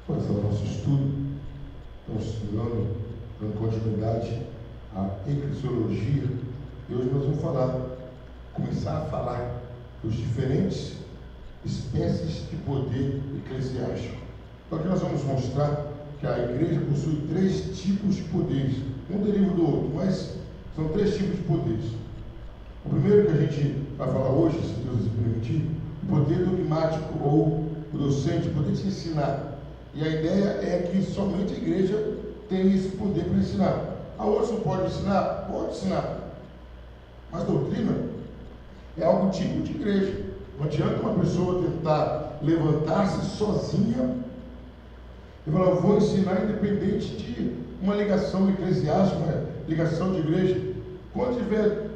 Começando o nosso estudo, estamos estudando, dando continuidade à eclesiologia, e hoje nós vamos começar a falar dos diferentes espécies de poder eclesiástico. Então aqui nós vamos mostrar que a igreja possui 3 tipos de poderes, um deriva do outro, mas são 3 tipos de poderes. O primeiro que a gente vai falar hoje, se Deus nos permitir, o poder dogmático ou o docente, o poder de ensinar. E a ideia é que somente a igreja tem esse poder para ensinar. A outra não pode ensinar? Pode ensinar. Mas doutrina é algo tipo de igreja. Não adianta uma pessoa tentar levantar-se sozinha e falar, eu vou ensinar independente de uma ligação eclesiástica, uma ligação de igreja. Quando tiver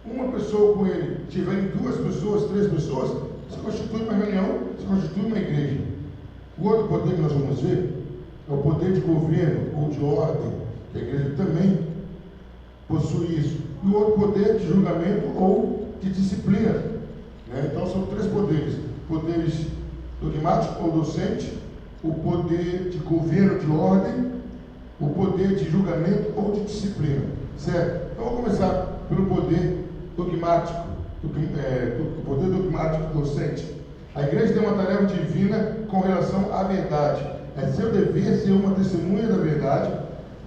uma pessoa com ele, tiverem 2 pessoas, 3 pessoas, se constitui uma reunião, se constitui uma igreja. O outro poder que nós vamos ver é o poder de governo ou de ordem, que a igreja também possui isso. E o outro poder de julgamento ou de disciplina. Então são 3 poderes: poderes dogmático ou docente, o poder de governo, de ordem, o poder de julgamento ou de disciplina. Certo? Então vamos começar pelo poder dogmático, o poder dogmático docente. A igreja tem uma tarefa divina com relação à verdade. É seu dever ser uma testemunha da verdade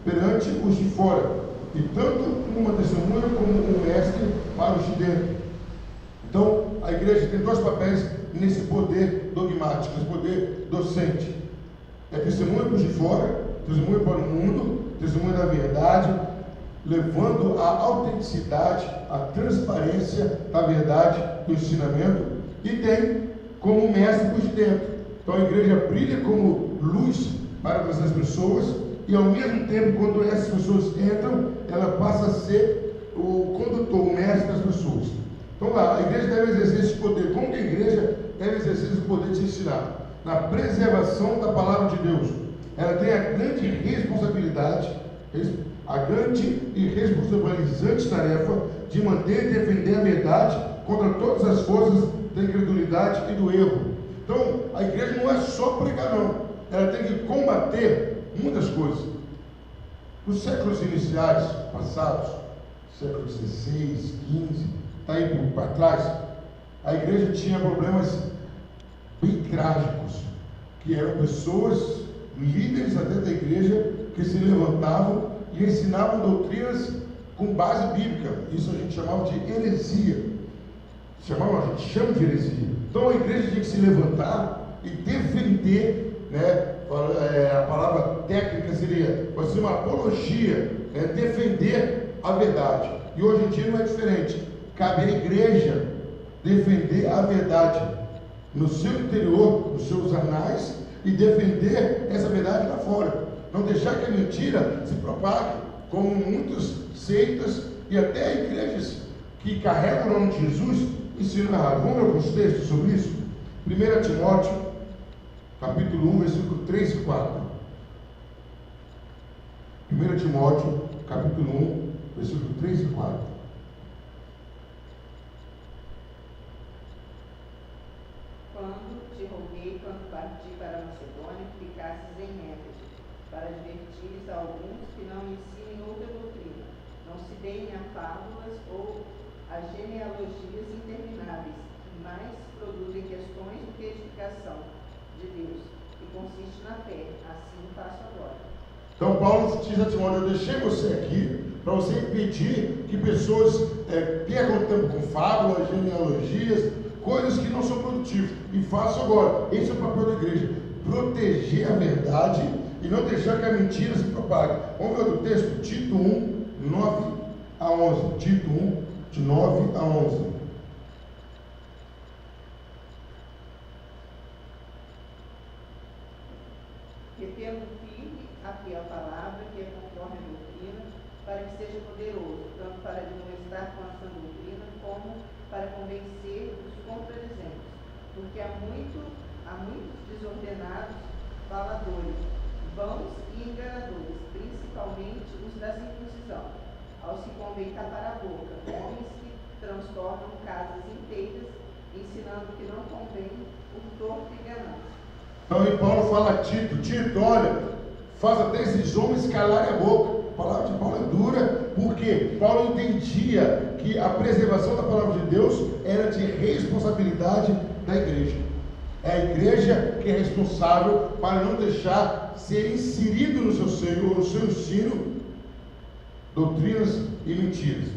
perante os de fora, e tanto uma testemunha como um mestre para os de dentro. Então, a igreja tem 2 papéis nesse poder dogmático, nesse poder docente. É testemunha para os de fora, testemunha para o mundo, testemunha da verdade, levando a autenticidade, a transparência da verdade, do ensinamento, e tem como mestre por de dentro. Então a igreja brilha como luz para as pessoas, e ao mesmo tempo, quando essas pessoas entram, ela passa a ser o condutor, o mestre das pessoas. Então lá, a igreja deve exercer esse poder. Como que a igreja deve exercer esse poder de ensinar? Na preservação da palavra de Deus. Ela tem a grande responsabilidade, a grande e responsabilizante tarefa de manter e defender a verdade contra todas as forças da incredulidade e do erro. Então, a igreja não é só pregar, não. Ela tem que combater muitas coisas. Nos séculos iniciais, passados, século XVI, XV, está aí para trás, a igreja tinha problemas bem trágicos, que eram pessoas, líderes até da igreja, que se levantavam e ensinavam doutrinas com base bíblica. Isso a gente chamava de heresia. A gente chama de heresia. Então a igreja tinha que se levantar e defender, a palavra técnica seria, vai ser uma apologia, defender a verdade. E hoje em dia não é diferente. Cabe à igreja defender a verdade no seu interior, nos seus anais, e defender essa verdade lá fora. Não deixar que a mentira se propague, como muitas seitas e até igrejas que carregam o nome de Jesus ensinam errado. Vamos ver alguns textos sobre isso? 1 Timóteo, capítulo 1, versículo 3 e 4. 1 Timóteo, capítulo 1, versículo 3 e 4. Quando te roguei, quando parti para a Macedônia, que ficasses em Éfeso, para advertires a alguns que não ensinem outra doutrina, não se deem a fábulas ou a genealogias intermináveis, que mais produzem questões do que edificação de Deus, que consiste na fé. Assim faço agora. Então Paulo diz a Timóteo, eu deixei você aqui para você impedir que pessoas percam tempo com fábulas, genealogias, coisas que não são produtivas. E faço agora. Esse é o papel da igreja: proteger a verdade e não deixar que a mentira se propague. Vamos ver o texto, Tito 1, 9 a 11. Tito 1, de 9 a 11. Retendo firme a fiel palavra, que é conforme a doutrina, para que seja poderoso, tanto para admoestar com a sã doutrina, como para convencer os contradizentes. Porque há muitos desordenados faladores, vãos e enganadores, principalmente os da circuncisão, ao se convém tapar a boca, homens que transtornam casas inteiras, ensinando que não convém o torto e ganância. Então aí Paulo fala a Tito: Tito, olha, faz até esses homens calarem a boca. A palavra de Paulo é dura, porque Paulo entendia que a preservação da palavra de Deus era de responsabilidade da igreja. É a igreja que é responsável para não deixar ser inserido no seu seio ou no seu ensino doutrinas e mentiras.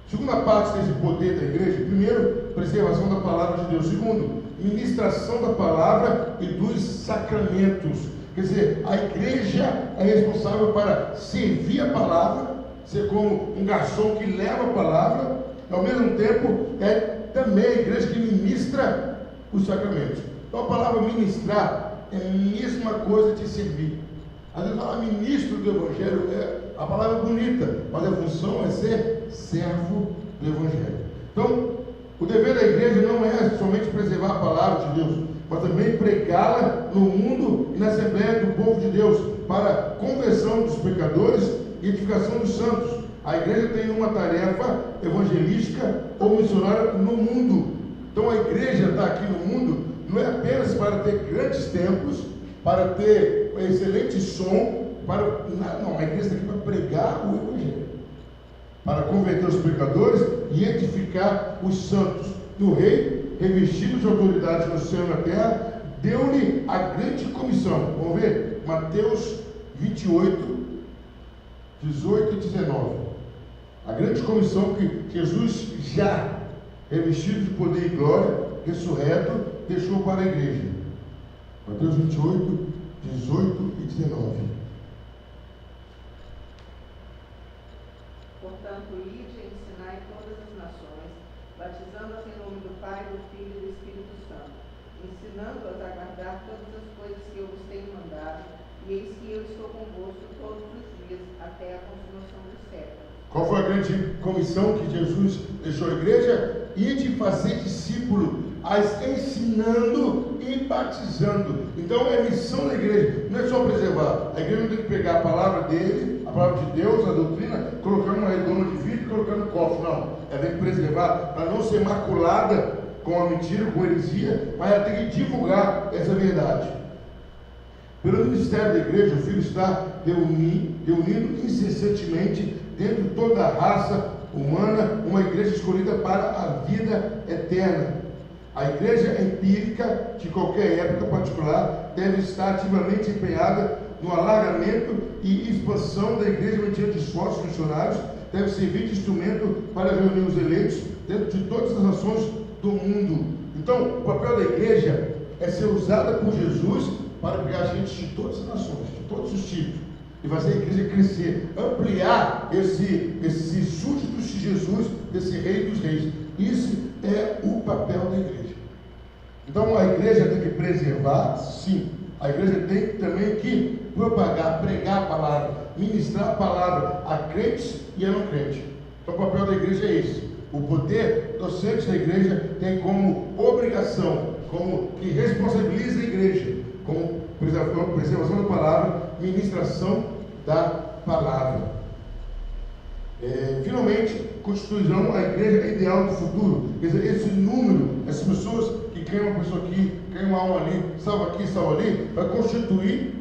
Segunda parte desse poder da igreja: primeiro, preservação da palavra de Deus. Segundo, ministração da palavra e dos sacramentos. Quer dizer, a igreja é responsável para servir a palavra, ser como um garçom que leva a palavra, ao mesmo tempo é também a igreja que ministra os sacramentos. Então a palavra ministrar é a mesma coisa de servir. Às vezes fala ministro do Evangelho, a palavra é bonita, mas a função é ser servo do Evangelho. Então, o dever da igreja não é somente preservar a palavra de Deus, mas também pregá-la no mundo e na Assembleia do povo de Deus, para conversão dos pecadores e edificação dos santos. A igreja tem uma tarefa evangelística ou missionária no mundo. Então a igreja está aqui no mundo não é apenas para ter grandes templos, para ter um excelente som, não, a igreja está aqui para pregar o Evangelho, para converter os pecadores e edificar os santos. O rei, revestido de autoridade no céu e na terra, deu-lhe a grande comissão. Vamos ver? Mateus 28, 18 e 19. A grande comissão que Jesus, já revestido de poder e glória, ressurreto, deixou para a igreja. Mateus 28, 18 e 19. Portanto, ide e ensinai todas as nações, batizando-as em nome do Pai, do Filho e do Espírito Santo, ensinando-as a guardar todas as coisas que eu vos tenho mandado, e eis que eu estou convosco todos os dias, até a consumação dos séculos. Qual foi a grande comissão que Jesus deixou à igreja? Ide fazer discípulo, as ensinando e batizando. Então é missão da igreja, não é só preservar. A igreja não tem que pegar a palavra dele, a palavra de Deus, a doutrina, colocar numa redoma de vidro e colocar no cofre. Não, ela tem que preservar para não ser maculada com a mentira, com a heresia, mas ela tem que divulgar essa verdade. Pelo ministério da igreja, o Filho está reunindo incessantemente dentro de toda a raça humana uma igreja escolhida para a vida eterna. A igreja empírica de qualquer época particular deve estar ativamente empenhada no alargamento e expansão da igreja mediante esforços missionários, deve servir de instrumento para reunir os eleitos dentro de todas as nações do mundo. Então, o papel da igreja é ser usada por Jesus para pegar gente de todas as nações, de todos os tipos, e fazer a igreja crescer, ampliar esses súditos de Jesus, desse Rei dos Reis. Isso é o papel da igreja. Então a igreja tem que preservar, sim. A igreja tem também que propagar, pregar a palavra, ministrar a palavra a crentes e a não crentes. Então o papel da igreja é esse. O poder docente da igreja tem como obrigação, como que responsabiliza a igreja, como preservação da palavra, ministração da palavra. Finalmente, constituirão a igreja ideal do futuro. Quer dizer, esse número, essas pessoas que ganham uma pessoa aqui, ganham uma alma ali, salva aqui, salva ali, vai constituir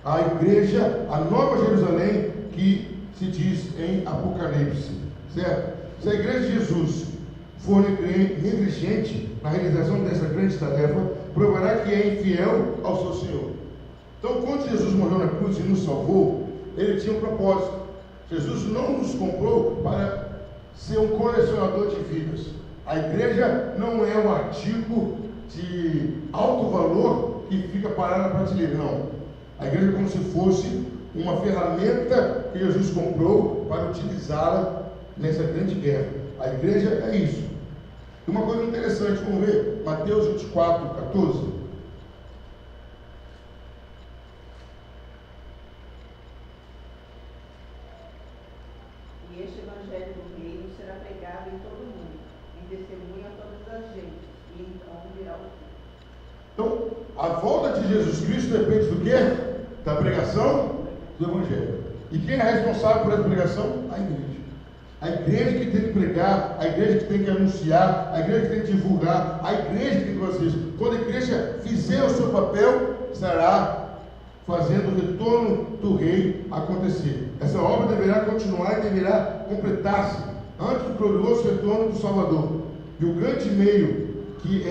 a igreja, a nova Jerusalém, que se diz em Apocalipse, certo? Se a igreja de Jesus for negligente na realização dessa grande tarefa, provará que é infiel ao seu Senhor. Então, quando Jesus morreu na cruz e nos salvou, ele tinha um propósito. Jesus não nos comprou para ser um colecionador de vidas. A igreja não é um artigo de alto valor que fica parado na prateleira, não. A igreja é como se fosse uma ferramenta que Jesus comprou para utilizá-la nessa grande guerra. A igreja é isso. E uma coisa interessante, vamos ver, Mateus 24, 14. E este evangelho do reino será pregado em todo o mundo, em testemunho a todas as gentes, e então virá o fim. Então, a volta de Jesus Cristo depende do quê? Da pregação do evangelho. E quem é responsável por essa pregação? A igreja. A igreja que tem que pregar, a igreja que tem que anunciar, a igreja que tem que divulgar, a igreja que tem que fazer isso. Quando a igreja fizer o seu papel, estará fazendo o retorno do rei acontecer. Essa obra deverá continuar e deverá completar-se antes do glorioso retorno do Salvador. E o grande meio que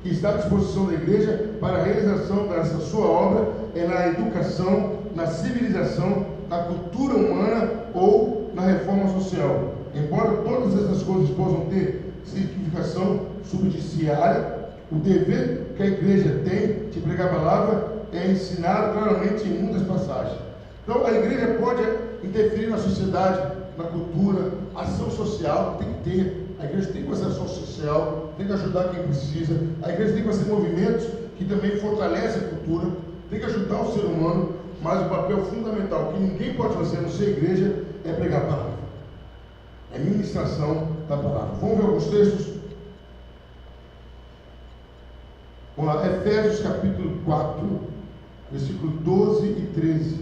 está à disposição da igreja para a realização dessa sua obra é na educação, na civilização, na cultura humana ou na reforma social. Embora todas essas coisas possam ter significação subsidiária, o dever que a igreja tem de pregar a palavra é ensinado claramente em muitas passagens. Então a igreja pode interferir na sociedade, na cultura, ação social, tem que ter. A igreja tem que fazer ação social, tem que ajudar quem precisa. A igreja tem que fazer movimentos que também fortalecem a cultura, tem que ajudar o ser humano, mas o papel fundamental que ninguém pode fazer no ser igreja é pregar a palavra. É ministração da palavra. Vamos ver alguns textos? Vamos lá, Efésios capítulo 4, versículo 12 e 13.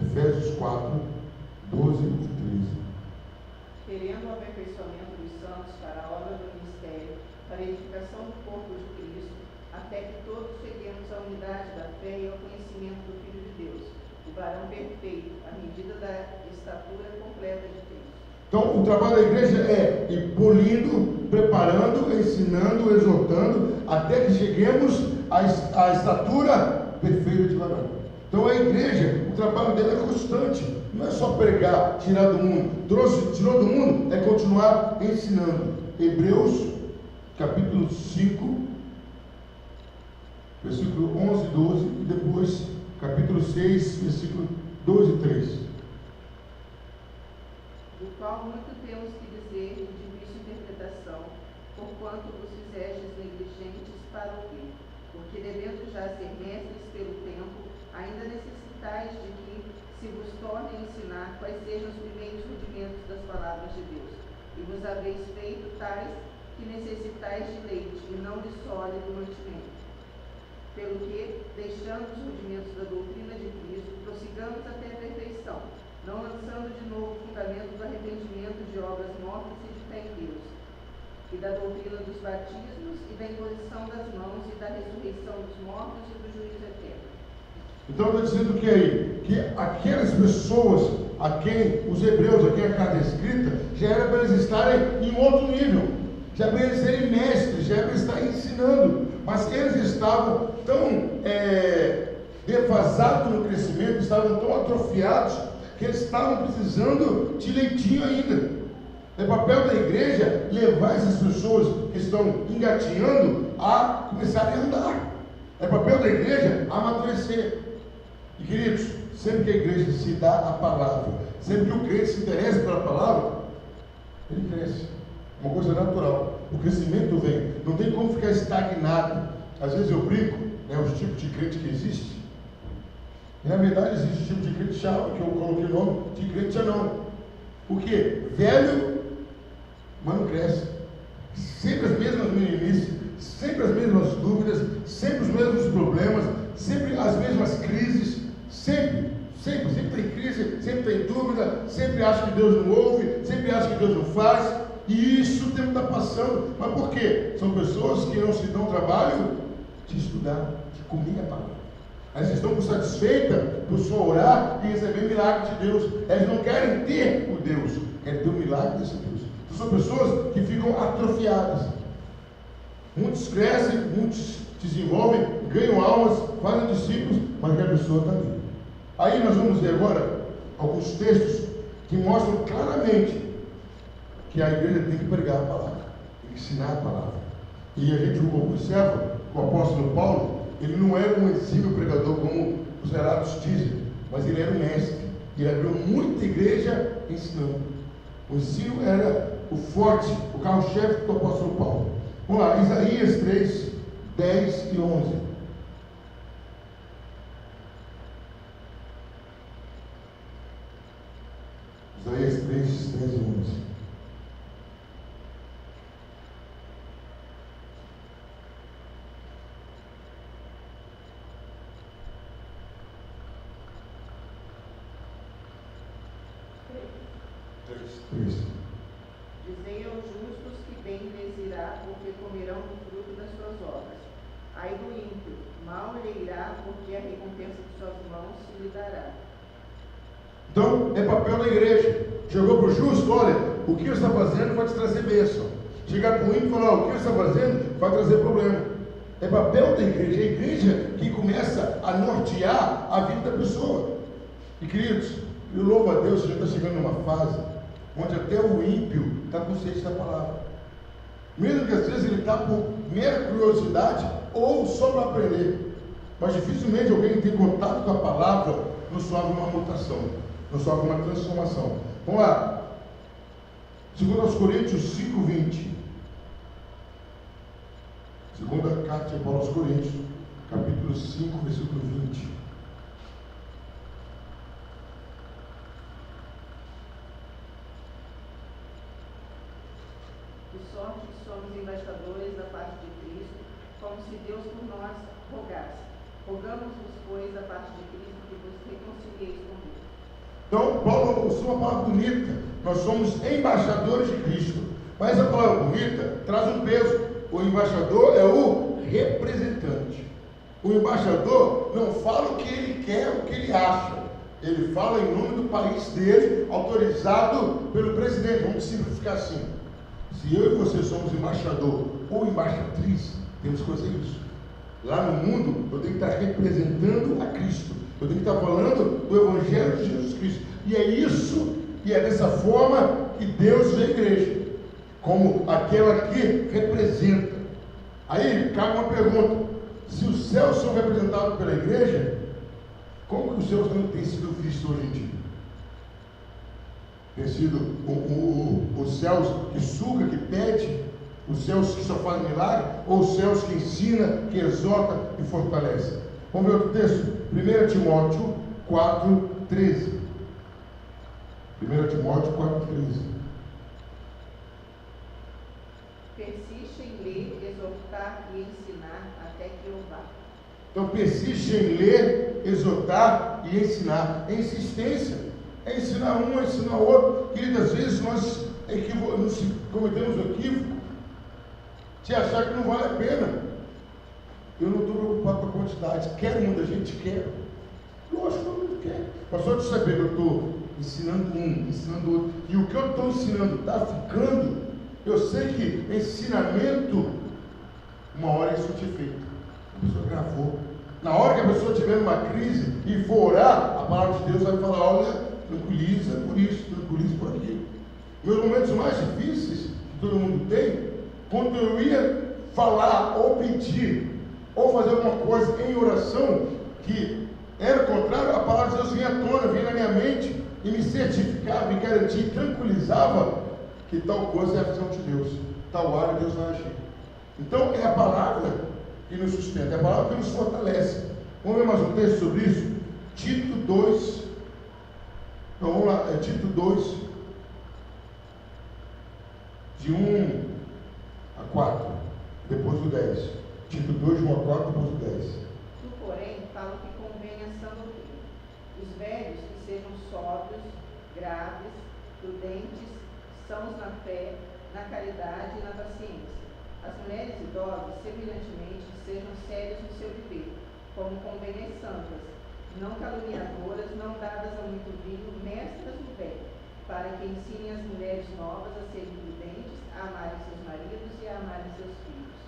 Efésios 4, 12 e 13. Querendo o aperfeiçoamento dos santos para a obra do ministério, para a edificação do corpo de Cristo, até que todos cheguemos à unidade da fé e ao conhecimento do Filho de Deus, o varão perfeito, à medida da estatura completa de Cristo. Então, o trabalho da igreja é ir polindo, preparando, ensinando, exortando, até que cheguemos à estatura perfeita de varão. Então, a igreja, o trabalho dela é constante. Não é só pregar, tirar do mundo. Tirou do mundo, é continuar ensinando. Hebreus, capítulo 5, versículo 11 e 12, e depois, capítulo 6, versículo 2 e 3. Do qual muito temos que dizer de difícil interpretação, porquanto vos fizestes negligentes para ouvir, porque devendo já ser mestres pelo tempo, ainda necessitais de que se vos torne a ensinar quais sejam os primeiros rudimentos das palavras de Deus, e vos haveis feito tais que necessitais de leite, e não de sólido mantimento. Pelo que, deixando os rudimentos da doutrina de Cristo, prossigamos até a perfeição, não lançando de novo o fundamento do arrependimento de obras mortas e de fé em Deus, e da doutrina dos batismos, e da imposição das mãos, e da ressurreição dos mortos e do juízo eterno. Então está dizendo que aí, que aquelas pessoas a quem os hebreus, a quem a carta é escrita, já era para eles estarem em outro nível, já era para eles serem mestres, já era para eles estarem ensinando, mas eles estavam tão defasados no crescimento, estavam tão atrofiados, que eles estavam precisando de leitinho ainda. É papel da igreja levar essas pessoas que estão engatinhando a começarem a andar. É papel da igreja amadurecer. E queridos, sempre que a igreja se dá a palavra, sempre que o crente se interessa pela palavra, ele cresce. Uma coisa natural. O crescimento vem. Não tem como ficar estagnado. Às vezes eu brinco, os tipos de crente que existe. E na verdade existe o tipo de crente chave, que eu coloquei o nome de crente anão. Por quê? Velho, mas não cresce. Sempre as mesmas meninices, sempre as mesmas dúvidas, sempre os mesmos problemas, sempre as mesmas crises, sempre tem crise, sempre tem dúvida, sempre acha que Deus não ouve, sempre acha que Deus não faz, e isso o tempo está passando. Mas por quê? São pessoas que não se dão trabalho de estudar, de comer a palavra. Elas estão satisfeitas por só orar e receber milagre de Deus. Elas não querem ter o Deus, querem ter o milagre desse Deus. Então, são pessoas que ficam atrofiadas. Muitos crescem, muitos desenvolvem, ganham almas, fazem discípulos, mas a pessoa está ali. Aí nós vamos ver agora alguns textos que mostram claramente que a igreja tem que pregar a palavra, tem que ensinar a palavra. E a gente observa que o apóstolo Paulo, ele não era um exímio pregador como os relatos dizem, mas ele era um mestre. Ele abriu muita igreja ensinando. O ensino era o forte, o carro-chefe do apóstolo Paulo. Vamos lá, Isaías 3, 10 e 11. Isaías 3, 10 e 11. 3. Dizei aos justos que bem lhes irá, porque comerão do fruto das suas obras. Ai do ímpio, mal lhe irá, porque a recompensa de suas mãos se lhe dará. Então, é papel da igreja. Chegou para o justo, olha, o que você está fazendo vai te trazer bênção. Chegar para o ímpio e falar, o que você está fazendo vai trazer problema. É papel da igreja, é a igreja que começa a nortear a vida da pessoa. E queridos, eu louvo a Deus, a gente está chegando numa fase onde até o ímpio está com sede da palavra. Mesmo que às vezes ele está por mera curiosidade ou só para aprender. Mas dificilmente alguém tem contato com a palavra, não sofre uma mutação, não sofre uma transformação. Vamos lá. 2 Coríntios 5:20. Segunda carta de Paulo aos Coríntios, capítulo 5, versículo 20. De sorte que somos embaixadores da parte de Cristo, como se Deus por nós rogasse. Rogamos-vos, pois, da parte de Cristo, que vos reconcilieis com Deus. Então, Paulo usou uma palavra bonita. Nós somos embaixadores de Cristo. Mas a palavra bonita traz um peso. O embaixador é o representante. O embaixador não fala o que ele quer, o que ele acha. Ele fala em nome do país dele, autorizado pelo presidente. Vamos simplificar assim. Se eu e você somos embaixador ou embaixatriz, temos que fazer isso. Lá no mundo, eu tenho que estar representando a Cristo. Eu tenho que estar falando do Evangelho de Jesus Cristo. E é isso, e é dessa forma que Deus vê a igreja, como aquela que representa. Aí cabe uma pergunta: se os céus são representados pela igreja, como que os céus não têm sido vistos hoje em dia? Tem sido os céus que suga, que pede, os céus que só fazem milagre, ou os céus que ensina, que exorta e fortalece? Vamos ver outro texto? 1 Timóteo 4:13. 1 Timóteo 4:13. Persiste em ler, exortar e ensinar até que eu vá. Então, persiste em ler, exortar e ensinar. É insistência. É ensinar um, é ensinar outro. Querido, às vezes nós cometemos o equívoco de achar que não vale a pena. Eu não estou preocupado com a quantidade. Quer muita gente? Quer. Lógico que todo mundo quer. Mas só de saber que eu estou ensinando um, ensinando outro, e o que eu estou ensinando está ficando, eu sei que ensinamento, uma hora isso é feito. A pessoa gravou. Na hora que a pessoa estiver numa crise e for orar, a palavra de Deus vai falar: olha, tranquiliza por isso, tranquiliza por aquilo. Meus momentos mais difíceis, que todo mundo tem, quando eu ia falar ou pedir ou fazer alguma coisa em oração que era contrário, a palavra de Deus vinha à tona, vinha na minha mente e me certificava, me garantia, tranquilizava que tal coisa é a visão de Deus, tal área Deus vai agir. Então é a palavra que nos sustenta, é a palavra que nos fortalece. Vamos ver mais um texto sobre isso? Tito 2. Então vamos lá, Tito 2, de 1 a 4, depois do 10. Tito 2, de 1 a 4, depois do 10. Tu, porém, falo que convém a sã doutrina. Os velhos que sejam sóbrios, graves, prudentes, sãos na fé, na caridade e na paciência. As mulheres idosas, semelhantemente, sejam sérias no seu viver, como convém as santas, não caluniadoras, não dadas a muito vinho, mestras no bem, para que ensinem as mulheres novas a serem prudentes, a amarem seus maridos e a amarem seus filhos,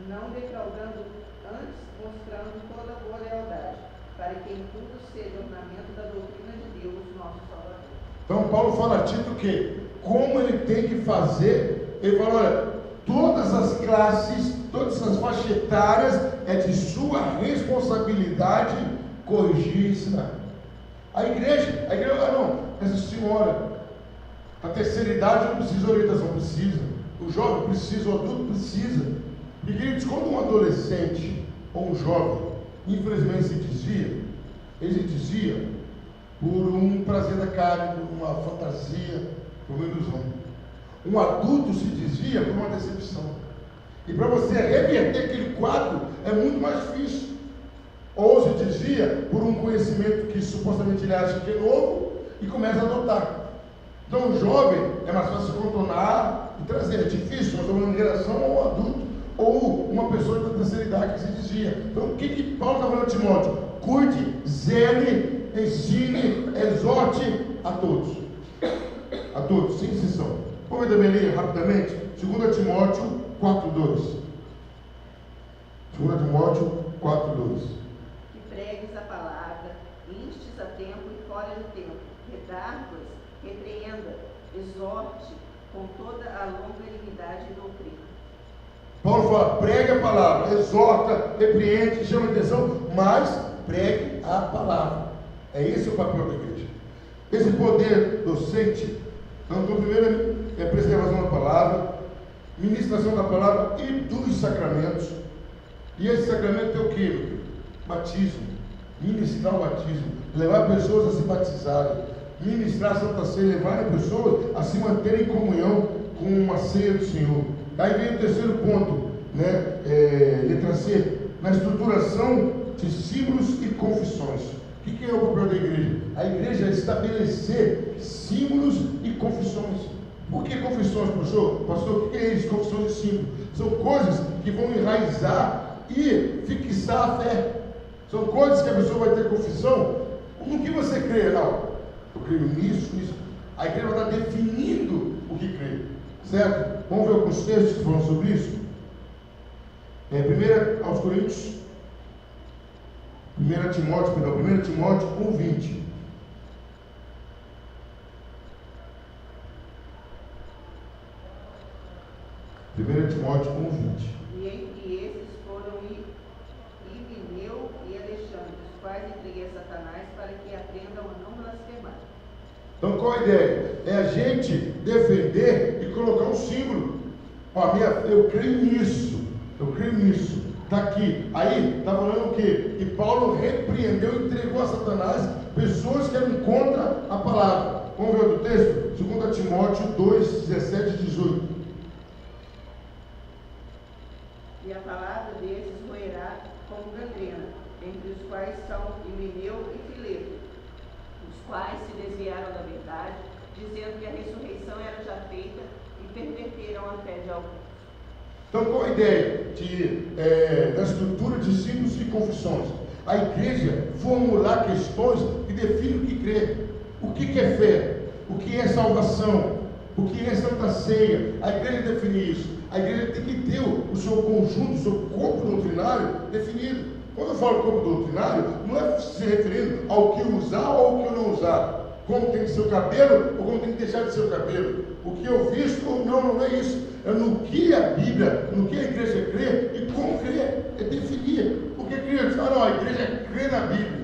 não defraudando, antes mostrando toda boa lealdade, para que em tudo seja ornamento da doutrina de Deus, nosso Salvador. Então Paulo fala a Tito que como ele tem que fazer. Ele fala: olha, todas as classes, todas as faixas etárias, é de sua responsabilidade corrigir e ensinar. A igreja, não, essa senhora, a terceira idade não precisa de orientação, precisa. O jovem precisa, o adulto precisa. E queridos, quando um adolescente ou um jovem, infelizmente se desvia por um prazer da carne, por uma fantasia, por uma ilusão. Um adulto se desvia por uma decepção. E para você reverter aquele quadro é muito mais difícil. Ou se desvia por um conhecimento que supostamente ele acha que é novo e começa a adotar. Então o jovem é mais fácil contornar e trazer. É difícil, nós estamos em relação ao adulto ou uma pessoa da terceira idade que se dizia. Então o que Paulo está falando a Timóteo? Cuide, zele, ensine, exorte a todos. A todos, sem exceção. Vamos ver também ali rapidamente, 2 Timóteo 4:2. 2 Timóteo 4:2. Que pregues a palavra, instes a tempo e fora de tempo, redarguas, repreenda, exorte com toda a longanimidade e doutrina. Paulo fala, pregue a palavra, exorta, repreende, chama a atenção, mas pregue a palavra. É esse o papel da igreja. Esse poder docente, então, primeiro é preservação da palavra, ministração da palavra e dos sacramentos. E esse sacramento é o que? Batismo. Ministrar o batismo, levar pessoas a se batizarem, ministrar a Santa Ceia, levar pessoas a se manterem em comunhão com a ceia do Senhor. Aí vem o terceiro ponto, né? Letra C, na estruturação de símbolos e confissões. O que é o papel da igreja? A igreja é estabelecer símbolos e confissões. Por que confissões, pastor? Pastor, o que é isso? Confissões e símbolos. São coisas que vão enraizar e fixar a fé. São coisas que a pessoa vai ter confissão. No que você crê? Não, eu creio nisso, nisso. A igreja vai estar definindo o que crê. Certo? Vamos ver alguns textos que falam sobre isso? 1 aos Coríntios, 1 Timóteo 1:20. 1 Timóteo 1:20. E entre esses foram Himeneu e Alexandre, os quais entreguei a Satanás para que aprendam a não blasfemar. Então qual a ideia? É a gente defender e colocar um símbolo. Ó, eu creio nisso. Está aqui. Aí está falando o quê? Que Paulo repreendeu e entregou a Satanás pessoas que eram contra a palavra. Vamos ver outro texto? 2 Timóteo 2:17 e 18. E a palavra desses roerá como gangrena, entre os quais são Himeneu e Fileto, os quais se desviaram da verdade, dizendo que a ressurreição era já feita e perverteram a fé de alguns. Então, qual a ideia da estrutura de símbolos e confissões? A igreja formular questões que definem o que crê. O que é fé? O que é salvação? O que é Santa Ceia? A igreja define isso. A igreja tem que ter o seu conjunto, o seu corpo doutrinário definido. Quando eu falo corpo doutrinário, não é se referindo ao que usar ou ao que não usar. Como tem que ser o cabelo ou como tem que deixar de ser o cabelo. O que eu visto ou não é isso. É no que a Bíblia, no que a igreja crê e como crê. É definir. Porque crê, não, a igreja crê na Bíblia.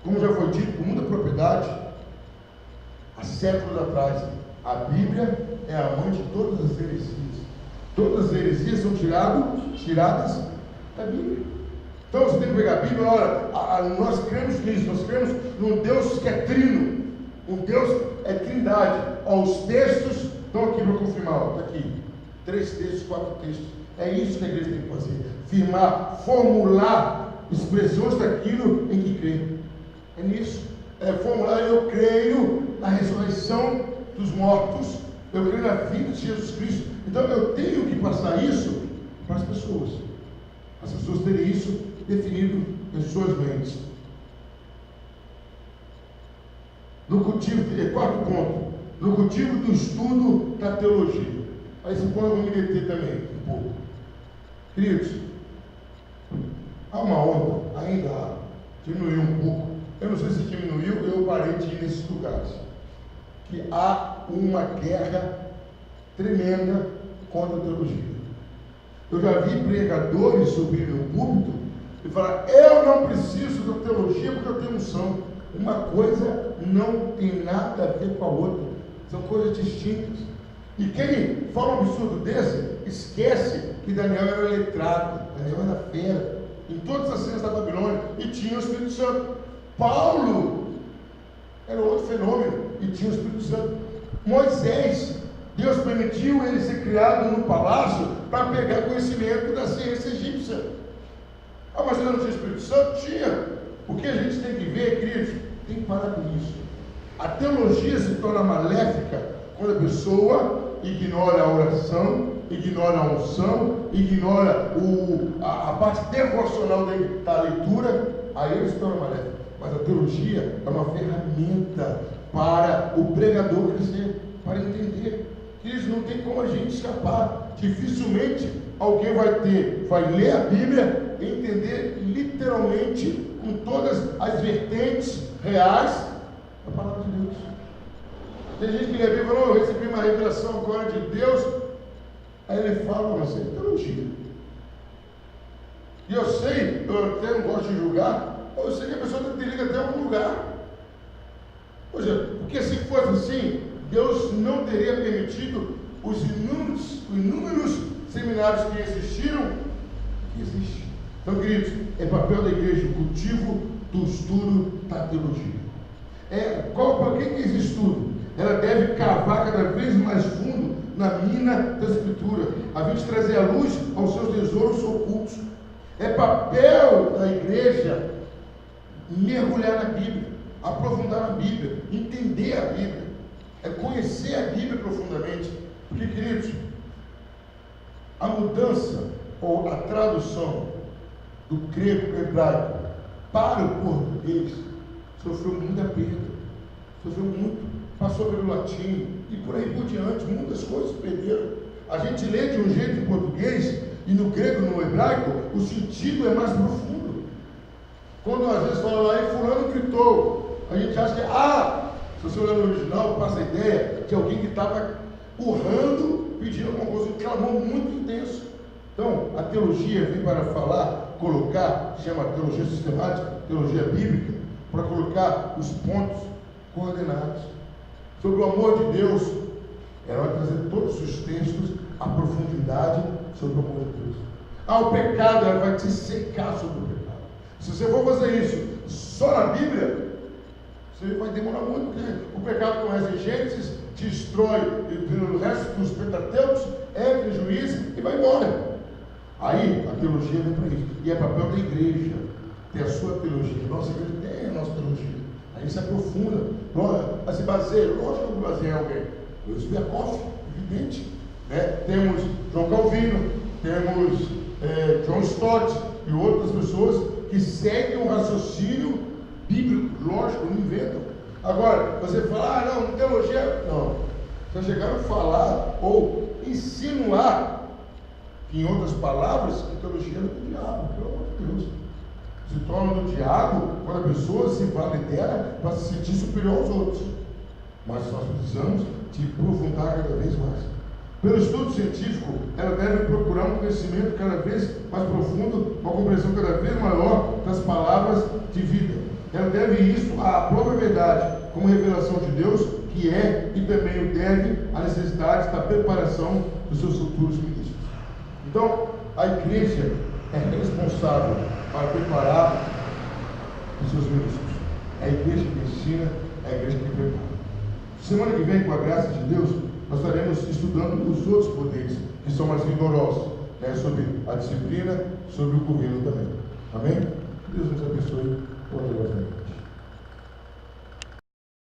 Como já foi dito, com muita propriedade, há séculos atrás, a Bíblia é a mãe de todas as heresias. Todas as heresias são tiradas da Bíblia. Então você tem que pegar a Bíblia, olha, nós cremos nisso, nós cremos num Deus que é trino, um Deus é trindade. Ó, os textos estão aqui para confirmar, está aqui, 3 textos, 4 textos. É isso que a igreja tem que fazer, firmar, formular expressões daquilo em que crê. É nisso, formular, eu creio na ressurreição dos mortos, eu creio na vida de Jesus Cristo. Então eu tenho que passar isso para as pessoas terem isso definido em suas mentes. No cultivo, quarto ponto, no cultivo do estudo da teologia. Aí esse ponto eu vou me deter também um pouco. Queridos, há uma onda, ainda há, diminuiu um pouco, eu não sei se diminuiu, eu parei de ir nesses lugares, que há uma guerra tremenda contra a teologia. Eu já vi pregadores subirem no púlpito e falar, eu não preciso da teologia porque eu tenho unção. Uma coisa não tem nada a ver com a outra, são coisas distintas. E quem fala um absurdo desse, esquece que Daniel era letrado, Daniel era fera, em todas as cenas da Babilônia, e tinha o Espírito Santo. Paulo era outro fenômeno, e tinha o Espírito Santo. Moisés, Deus permitiu ele ser criado no palácio para pegar conhecimento da ciência egípcia. Ah, mas ele não tinha Espírito Santo? Tinha. O que a gente tem que ver, queridos, tem que parar com isso. A teologia se torna maléfica quando a pessoa ignora a oração, ignora a unção, ignora a parte devocional da leitura, aí ele se torna maléfico. Mas a teologia é uma ferramenta para o pregador crescer, para entender que isso não tem como a gente escapar. Dificilmente alguém vai ler a Bíblia e entender literalmente, com todas as vertentes reais da palavra de Deus. Tem gente que lê a Bíblia e fala: eu recebi uma revelação agora de Deus. Aí ele fala: mas é teologia. E eu sei, eu até não gosto de julgar, eu sei que a pessoa tem que ligar até algum lugar. Ou seja, porque se fosse assim, Deus não teria permitido os inúmeros seminários que existiram, que existem. Então, queridos, é papel da igreja o cultivo do estudo da teologia. Para que esse estudo? Ela deve cavar cada vez mais fundo na mina da Escritura, a fim de trazer à luz aos seus tesouros ocultos. É papel da igreja mergulhar na Bíblia, aprofundar na Bíblia, entender a Bíblia, é conhecer a Bíblia profundamente. Porque, queridos, a mudança ou a tradução do grego para o hebraico para o português sofreu muita perda, sofreu muito, passou pelo latim e por aí por diante, muitas coisas perderam. A gente lê de um jeito em português e no grego, no hebraico, o sentido é mais profundo. Quando às vezes fala lá, e fulano gritou, a gente acha que, se você olhar no original, passa a ideia de alguém que estava urrando, pedindo alguma coisa, um clamor muito intenso. Então, a teologia vem para falar, colocar, chama teologia sistemática, teologia bíblica, para colocar os pontos coordenados. Sobre o amor de Deus, ela vai trazer todos os textos, a profundidade sobre o amor de Deus. O pecado, ela vai te secar sobre o pecado. Se você for fazer isso só na Bíblia, você vai demorar muito, porque o pecado começa em Gênesis, destrói o resto dos Pentateucos, entra em Juízes e vai embora. Aí a teologia vem para isso. E é papel da igreja ter a sua teologia. Nossa igreja tem a nossa teologia. Aí se aprofunda. Se baseia, lógico que baseia em alguém. Luiz Berkoff, evidente. Temos João Calvino, temos John Stott e outras pessoas que seguem um raciocínio bíblico, lógico, não inventam. Agora, você fala, não, teologia, não. Vocês chegaram a falar ou insinuar, em outras palavras, que teologia é do diabo, pelo amor de Deus. Se torna do diabo quando a pessoa se validera para se sentir superior aos outros. Mas nós precisamos de aprofundar cada vez mais. Pelo estudo científico, ela deve procurar um conhecimento cada vez mais profundo, uma compreensão cada vez maior das palavras de vida. Ela deve isso à própria verdade, como revelação de Deus, que é e também o deve à necessidade da preparação dos seus futuros ministros. Então, a igreja é responsável para preparar os seus ministros. É a igreja que ensina, é a igreja que prepara. Semana que vem, com a graça de Deus, nós estaremos estudando os outros poderes, que são mais vigorosos, sobre a disciplina, sobre o governo também. Amém? Deus nos abençoe.